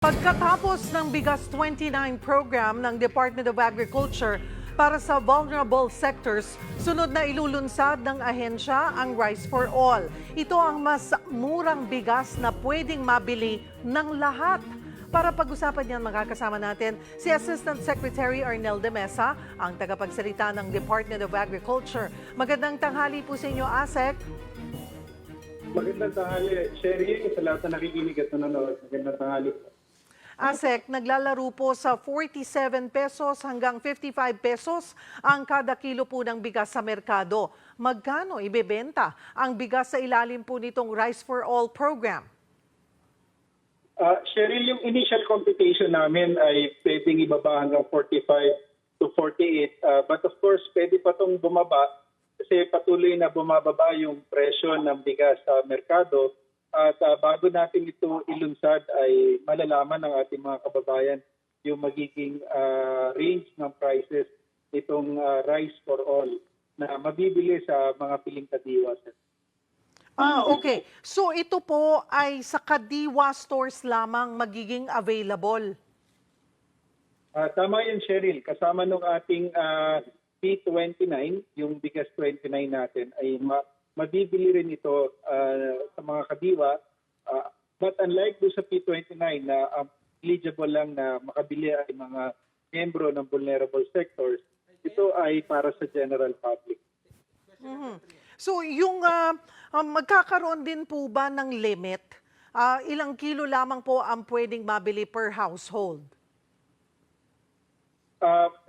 Pagkatapos ng Bigas 29 program ng Department of Agriculture para sa vulnerable sectors, sunod na ilulunsad ng ahensya ang Rice for All. Ito ang mas murang bigas na pwedeng mabili ng lahat. Para pag-usapan yan, makakasama natin si Assistant Secretary Arnel de Mesa, ang tagapagsalita ng Department of Agriculture. Magandang tanghali po sa inyo, ASEC. Magandang tanghali, Sherry, sa lahat na nakikinig at nanonood. Magandang tanghali. ASEC, naglalaro po sa 47 pesos hanggang 55 pesos ang kada kilo po ng bigas sa merkado. Magkano ibebenta ang bigas sa ilalim po nitong Rice for All program? Cheryl, yung initial computation namin ay pwedeng ibaba hanggang 45 to 48. But of course, pwede pa itong bumaba kasi patuloy na bumababa yung presyo ng bigas sa merkado. At bago natin ito ilunsad ay malalaman ng ating mga kababayan yung magiging range ng prices nitong Rice for All na mabibili sa mga piling kadiwa. Okay. So ito po ay sa Kadiwa stores lamang magiging available. Tama yun, Cheryl. Kasama nung ating P29, yung bigas 29 natin, ay mabibili rin ito sa mga kadiwa. But unlike doon sa P29 na eligible lang na makabili ay mga miyembro ng vulnerable sectors, ito ay para sa general public. So yung magkakaroon din po ba ng limit? Ilang kilo lamang po ang pwedeng mabili per household?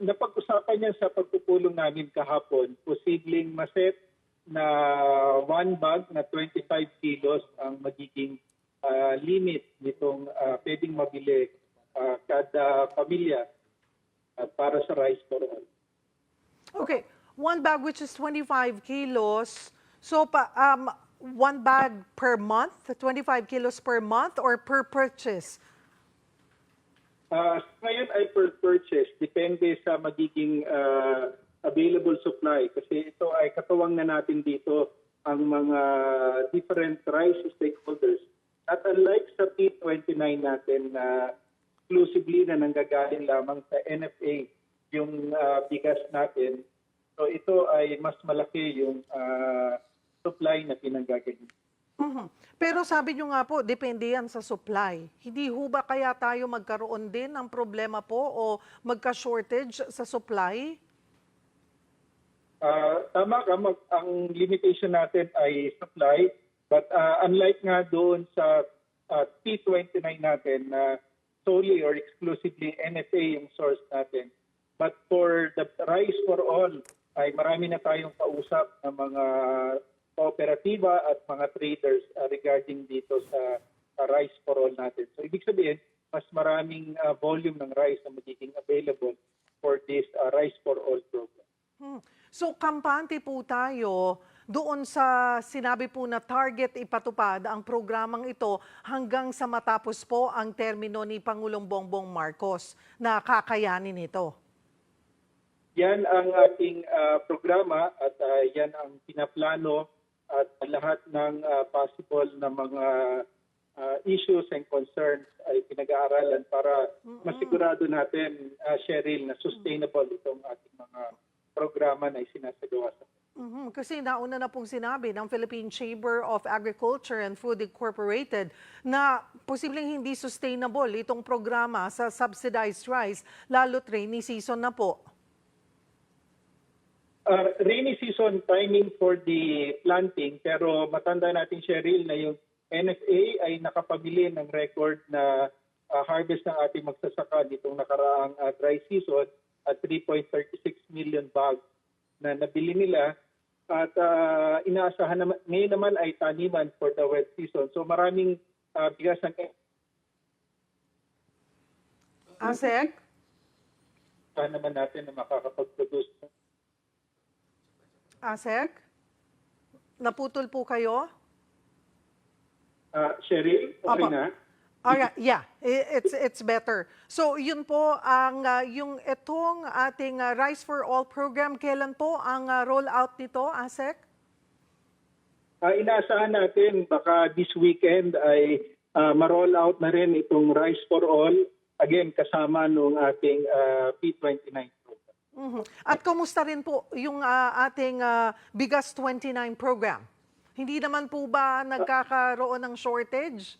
Napag-usapan niya sa pagpupulong namin kahapon, posibleng maset na one bag na 25 kilos ang magiging limit nitong pwedeng mabili kada pamilya para sa Rice for All. Okay, one bag which is 25 kilos. So one bag per month, 25 kilos per month or per purchase? Ngayon ay per purchase, depende sa magiging available supply kasi ito ay katuwang na natin dito ang mga different rice stakeholders. At unlike sa P29 natin na exclusively na nanggagaling lamang sa NFA yung bigas natin, so ito ay mas malaki yung supply na pinanggagaling. Pero sabi nyo nga po, depende yan sa supply. Hindi ho ba kaya tayo magkaroon din ng problema po o magka-shortage sa supply? Tama ka, ang limitation natin ay supply. But unlike nga doon sa P29 natin na solely or exclusively NFA yung source natin. But for the Rice for All, ay marami na tayong kausap ng mga kooperatiba at mga traders regarding dito sa Rice for All natin. So ibig sabihin, mas maraming volume ng rice na magiging available for this Rice for All program. So kampante po tayo doon sa sinabi po na target ipatupad ang programang ito hanggang sa matapos po ang termino ni Pangulong Bongbong Marcos na kakayanin ito. Yan ang ating programa at yan ang pinaplano at lahat ng possible na mga issues and concerns ay pinag-aaralan para masigurado natin, Cheryl, na sustainable itong ating mga programa na isinasagawa sa Kasi nauna na pong sinabi ng Philippine Chamber of Agriculture and Food Incorporated na posibleng hindi sustainable itong programa sa subsidized rice, lalo't rainy season na po. Rainy season timing for the planting, pero matanda natin, Cheryl, na yung NFA ay nakapabili ng record na harvest ng ating magsasaka nitong nakaraang dry season at 3.36 million bags na nabili nila. At inaasahan naman, ngayon naman ay taniman for the wet season. So maraming bigas ng ASEC? naman natin na makakapag-produce. ASEC? Naputol po kayo? Cheryl, okay Opo. na? Yeah, it's better. So yun po ang yung itong ating Rice for All program, kailan po ang rollout nito, ASEC? Inaasahan natin baka this weekend ay ma-roll out na rin itong Rice for All, again kasama nung ating P29 program. Mhm. At kumusta rin po yung ating Bigas 29 program? Hindi naman po ba nagkakaroon ng shortage?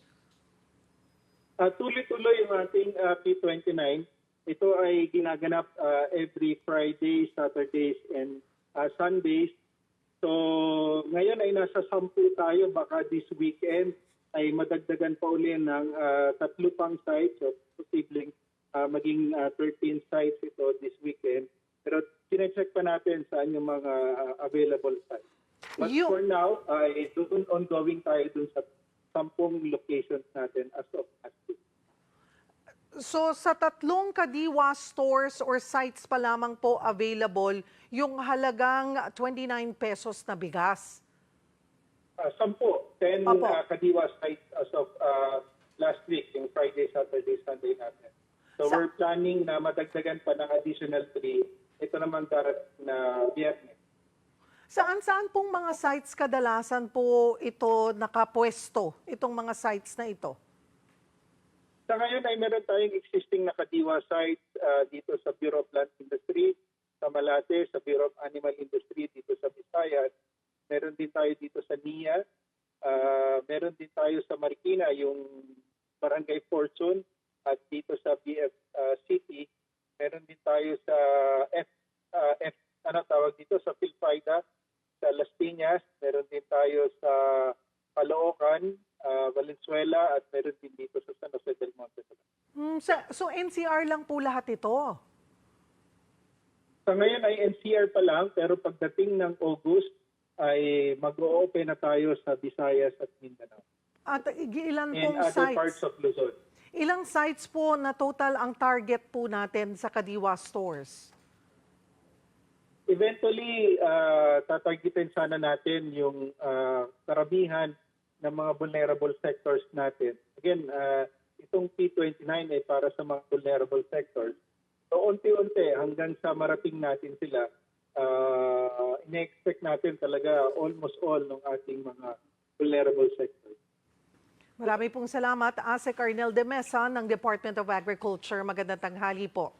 Tuloy-tuloy yung ating P29. Ito ay ginaganap every Friday, Saturdays, and Sundays. So ngayon ay nasa 10 tayo. Baka this weekend ay madagdagan pa uli ng 3 pang sites. So posibleng maging 13 sites ito this weekend. Pero sinecheck pa natin saan yung mga available sites. But for now, ay ongoing tayo dun sa 10 locations natin as of last week. So sa 3 Kadiwa stores or sites pa lamang po available yung halagang 29 pesos na bigas. 10 Opo. Kadiwa sites as of last week, yung Friday, Saturday, Sunday natin. So we're planning na madagdagan pa ng additional 3. Ito naman darating na Biyernes. Saan pong mga sites kadalasan po ito nakapwesto, itong mga sites na ito? Sa ngayon ay meron tayong existing na Kadiwa sites dito sa Bureau of Land Industry, sa Malate, sa Bureau of Animal Industry dito sa Visayas. Meron din tayo dito sa NIA. Meron din tayo sa Marikina, yung Barangay Fortune, at dito sa BF City. Meron din tayo sa sa Pilpaida, sa Las Piñas. Meron din tayo sa Caloocan, Valenzuela, at meron din dito sa San Jose del Monte. So NCR lang po lahat ito? Sa ngayon ay NCR pa lang, pero pagdating ng August ay mag-o-open na tayo sa Visayas at Mindanao. At ilan And pong other sites? parts of Luzon. Ilang sites po na total ang target po natin sa Kadiwa stores? Eventually, tatargetin sana natin yung karamihan ng mga vulnerable sectors natin. Again, itong P29 ay para sa mga vulnerable sectors. So, unti-unti hanggang sa marating natin sila, ine-expect natin talaga almost all ng ating mga vulnerable sectors. Marami pong salamat, ASEC Arnel de Mesa ng Department of Agriculture. Magandang tanghali po.